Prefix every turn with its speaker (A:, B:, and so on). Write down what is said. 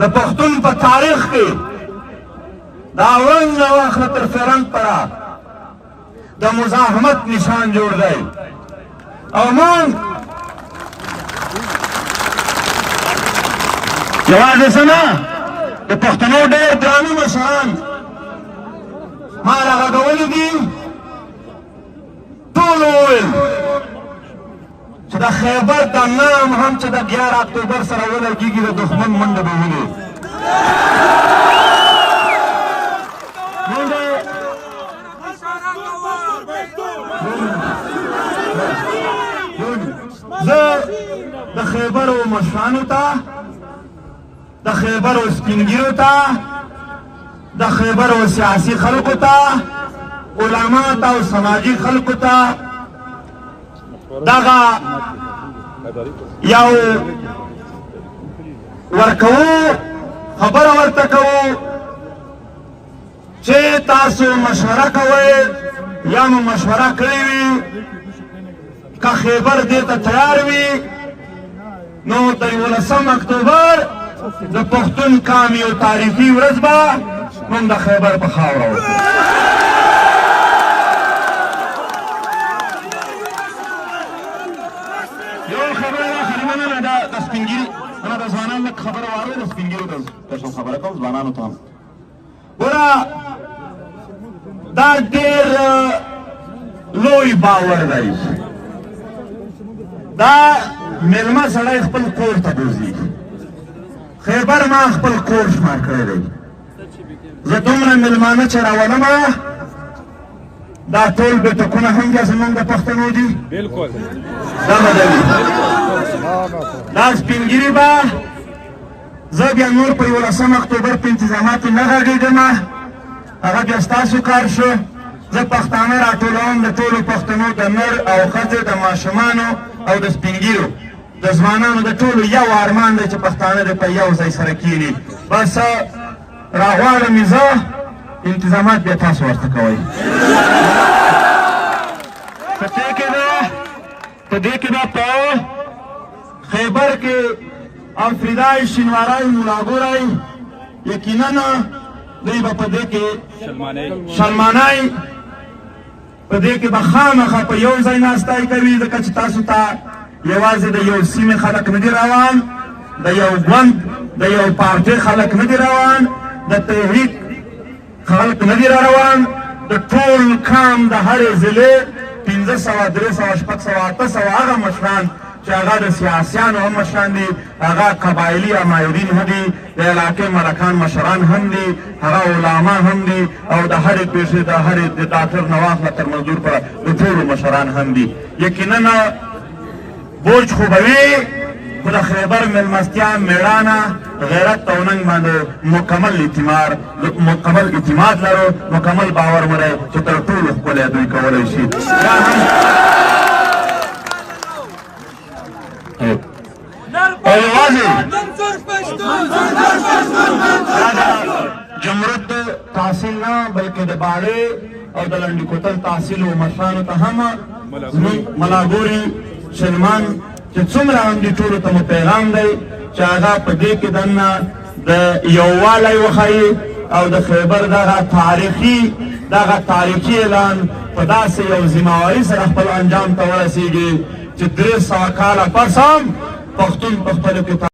A: د پښتون په تاریخ کې دا ورنګ نه واخله تر فرنګ پره د مزاحمت نشان جوړ دی او موږ یوازې څه نه د پښتنو ډېر درانه مشران ما راغږولي دي ټولو وویل چې د خیبر د نام هم چې د 11 اکتوبر سره ولګېږي د دښمن منډه به ویني زه د خیبرو مشرانو ته د خیبرو سپینګیرو ته د خیبرو سیاسي خلکو ته علما ته او سماجي خلکو ته دغه یو ورکوو خبره ورته کوو چې تاسو مشوره کوئ یا مو مشوره کړې وي که خیبر دې ته تیار وي نو د 11 اکتوبر د پښتون قومي او تاریخي ورځ به موږ د خیبر په خاوره وکړو یو خبره خریمانه ده د سپینګیري انا د ځوانانو لږ خبره واورئ د سپینګیرو ته خبره کوم ځوانانو ته هم ګوره دا ډېر لوی باور دی دا مېلمه سړی خپل کور ته بوځي خیبر ما خپل کور شمار کړی دی زه دومره مېلمانه چې راولمه دا ټول بیټکونه هم بیا زموږ د پښتنو دي بلکل دا بدلي دا سپینګیري به زه بیا نور په 11 اکتوبر په انتظاماتو نه غږېږم هغه بیا ستاسو کار شو زه پښتانه راټولوم د ټولو پښتنو د نر او ښځو د ماشومانو او د سپینګیرو د ځوانانو د ټولو یو ارمان دی چې پښتانه د په یو ځای سره کښېني بس راغواړم یې زه انتظامات بیا تاسو ورته کوئ په دې کې به په خیبر کې افریدای شینواری ملاګوری یقینا دوی به په دې کې شلمانی په دې کې به خامخا په یو ځای ناستای کوي ځکه چې تاسو ته یوازې د یو سیمې خلک نه دي روان د یو ګوند د یو پارټۍ خلک نه دي روان د تحریک خلک نه دي روان د ټول قام د هرې ضلعې 500 300 600 800 هغه مشران چې هغه د سیاسیانو هم مشران دي هغه قبایلي امایدین هم دي د علاقې ملکان مشران هم دي هغه علما هم دي او د هرې پیښې د هرې د ډاکټر نه واخله تر مزدور پورې د ټولو مشران هم دي یقینا بوج خو به وي خو د خیبر مېلمستیا مېړانه غیرت او ننګ باندې مکمل اعتماد لرو مکمل باور ولرئ چې تر ټولو ښکلی دوی کولی شي او یوازې جمرود تحصیل نه بلکې د باړې او د لنډي کوتل تحصیل و مشرانو ته هم زموږ ملاګوري شلمان چې څومره هم دي ټولو ته مو پیغام دی چې هغه په دې کې دننه د یووالی وښایي او د خیبر دغه تاریخي اعلان په داسې یو ذمهواري سره خپل انجام ته ورسیږي چې 300 کاله پس هم پښتون په خپلو کې